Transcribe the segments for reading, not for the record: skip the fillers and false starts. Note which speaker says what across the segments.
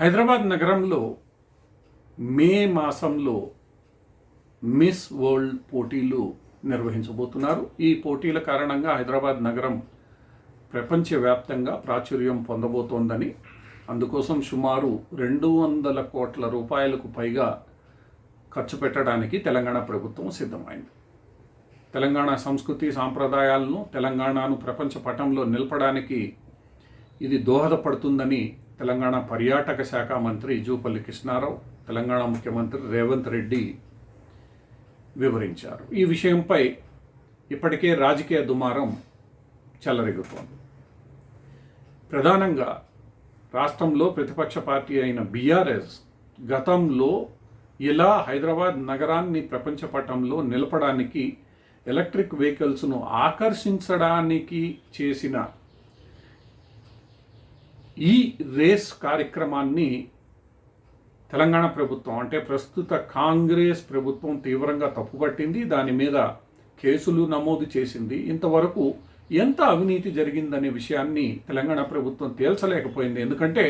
Speaker 1: హైదరాబాద్ నగరంలో మే మాసంలో miss world పోటీలు నిర్వహించబోతున్నారు. ఈ పోటీల కారణంగా హైదరాబాద్ నగరం ప్రపంచవ్యాప్తంగా ప్రాచుర్యం పొందబోతోందని, అందుకోసం సుమారు 200 కోట్ల రూపాయలకు పైగా ఖర్చు పెట్టడానికి తెలంగాణ ప్రభుత్వం సిద్ధమైంది. తెలంగాణ సంస్కృతి సాంప్రదాయాలను, తెలంగాణను ప్రపంచ పటంలో నిలపడానికి ఇది దోహదపడుతుందని తెలంగాణ పర్యాటక శాఖ మంత్రి జూపల్లి కృష్ణారావు, తెలంగాణ ముఖ్యమంత్రి రేవంత్ రెడ్డి వివరించారు. ఈ విషయంపై ఇప్పటికే రాజకీయ దుమారం చెలరేగుతోంది. ప్రధానంగా రాష్ట్రంలో ప్రతిపక్ష పార్టీ అయిన బీఆర్ఎస్ గతంలో ఇలా హైదరాబాద్ నగరాన్ని ప్రపంచ పటంలో నిలపడానికి, ఎలక్ట్రిక్ వెహికల్స్ను ఆకర్షించడానికి చేసిన ఈ రేస్ కార్యక్రమాన్ని తెలంగాణ ప్రభుత్వం, అంటే ప్రస్తుత కాంగ్రెస్ ప్రభుత్వం తీవ్రంగా తప్పుపట్టింది. దాని మీద కేసులు నమోదు చేసింది. ఇంతవరకు ఎంత అవినీతి జరిగిందనే విషయాన్ని తెలంగాణ ప్రభుత్వం తేల్చలేకపోయింది. ఎందుకంటే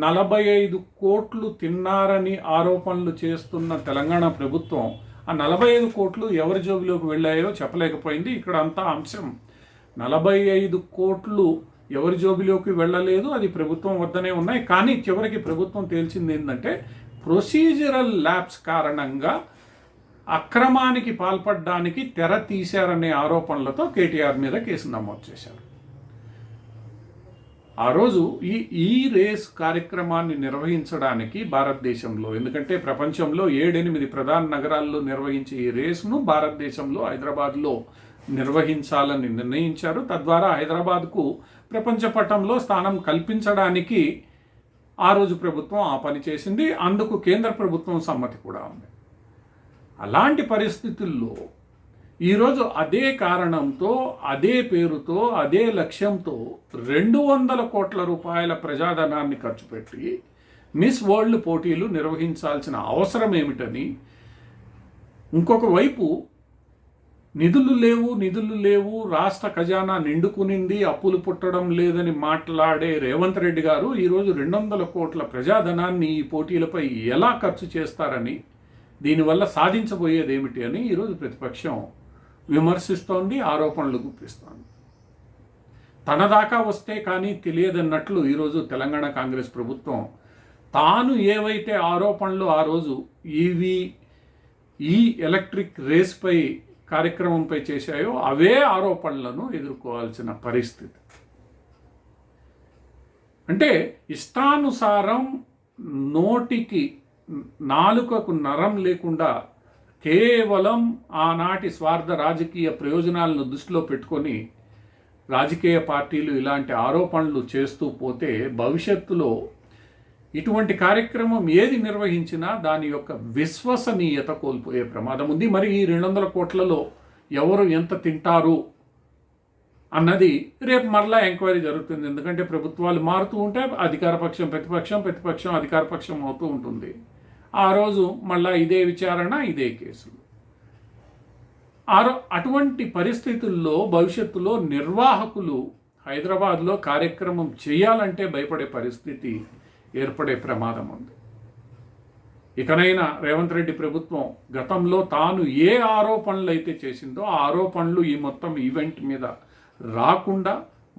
Speaker 1: 45 కోట్లు తిన్నారని ఆరోపణలు చేస్తున్న తెలంగాణ ప్రభుత్వం ఆ 45 కోట్లు ఎవరి జోబులోకి వెళ్ళాయో చెప్పలేకపోయింది. ఇక్కడ అంతా అంశం 45 కోట్లు ఎవరి జోబులోకి వెళ్ళలేదు, అది ప్రభుత్వం వద్దనే ఉన్నాయి. కానీ చివరికి ప్రభుత్వం తేల్చింది ఏంటంటే, ప్రొసీజరల్ ల్యాబ్స్ కారణంగా అక్రమానికి పాల్పడడానికి తెర తీశారనే ఆరోపణలతో కేటీఆర్ మీద కేసు నమోదు చేశారు. ఆ రోజు ఈ రేస్ కార్యక్రమాన్ని నిర్వహించడానికి భారతదేశంలో, ఎందుకంటే ప్రపంచంలో 7-8 ప్రధాన నగరాల్లో నిర్వహించే ఈ రేస్ను భారతదేశంలో హైదరాబాద్లో నిర్వహించాలని నిర్ణయించారు. తద్వారా హైదరాబాద్కు ప్రపంచ పటంలో స్థానం కల్పించడానికి ఆ రోజు ప్రభుత్వం ఆ పని చేసింది. అందుకు కేంద్ర ప్రభుత్వం సమ్మతి కూడా ఉంది. అలాంటి పరిస్థితుల్లో ఈరోజు అదే కారణంతో, అదే పేరుతో, అదే లక్ష్యంతో 200 కోట్ల రూపాయల ప్రజాధనాన్ని ఖర్చు పెట్టి మిస్ వరల్డ్ పోటీలు నిర్వహించాల్సిన అవసరం ఏమిటని, ఇంకొక వైపు నిధులు లేవు, రాష్ట్ర ఖజానా నిండుకునింది, అప్పులు పుట్టడం లేదని మాట్లాడే రేవంత్ రెడ్డి గారు ఈరోజు 200 కోట్ల ప్రజాధనాన్ని ఈ పోటీలపై ఎలా ఖర్చు చేస్తారని, దీనివల్ల సాధించబోయేది ఏమిటి అని ఈరోజు ప్రతిపక్షం విమర్శిస్తోంది, ఆరోపణలు గుప్పిస్తోంది. తన దాకా వస్తే కానీ తెలియదన్నట్లు ఈరోజు తెలంగాణ కాంగ్రెస్ ప్రభుత్వం తాను ఏవైతే ఆరోపణలు ఆ రోజు ఈ ఎలక్ట్రిక్ రేస్పై కార్యక్రమంపై చేశాయో అవే ఆరోపణలను ఎదుర్కోవాల్సిన పరిస్థితి. అంటే ఇష్టానుసారం నోటికి నాలుకకు నరం లేకుండా కేవలం ఆనాటి స్వార్థ రాజకీయ ప్రయోజనాలను దృష్టిలో పెట్టుకొని రాజకీయ పార్టీలు ఇలాంటి ఆరోపణలు చేస్తూ పోతే భవిష్యత్తులో ఇటువంటి కార్యక్రమం ఏది నిర్వహించినా దాని యొక్క విశ్వసనీయత కోల్పోయే ప్రమాదం ఉంది. మరి ఈ 200 కోట్లలో ఎవరు ఎంత తింటారు అన్నది రేపు మరలా ఎంక్వైరీ జరుగుతుంది. ఎందుకంటే ప్రభుత్వాలు మారుతూ ఉంటే అధికార పక్షం ప్రతిపక్షం అధికార పక్షం అవుతూ ఉంటుంది. ఆ రోజు మళ్ళా ఇదే విచారణ, ఇదే కేసులు. అటువంటి పరిస్థితుల్లో భవిష్యత్తులో నిర్వాహకులు హైదరాబాద్లో కార్యక్రమం చేయాలంటే భయపడే పరిస్థితి ఏర్పడే ప్రమాదం ఉంది. ఇకనైనా రేవంత్ రెడ్డి ప్రభుత్వం గతంలో తాను ఏ ఆరోపణలు అయితే చేసిందో ఆ ఆరోపణలు ఈ మొత్తం ఈవెంట్ మీద రాకుండా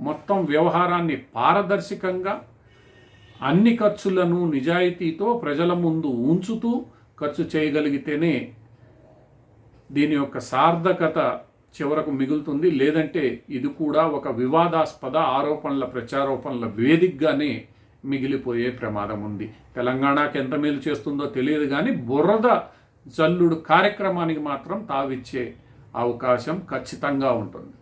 Speaker 1: మొత్తం వ్యవహారాన్ని పారదర్శకంగా అన్ని ఖర్చులను నిజాయితీతో ప్రజల ముందు ఉంచుతూ ఖర్చు చేయగలిగితేనే దీని యొక్క సార్థకత చివరకు మిగులుతుంది. లేదంటే ఇది కూడా ఒక వివాదాస్పద ఆరోపణల ప్రచారోపణల వేదికగానే మిగిలిపోయే ప్రమాదం ఉంది. తెలంగాణకు ఎంత మేలు చేస్తుందో తెలియదు, కానీ బురద జల్లుడు కార్యక్రమానికి మాత్రం తావిచ్చే అవకాశం ఖచ్చితంగా ఉంటుంది.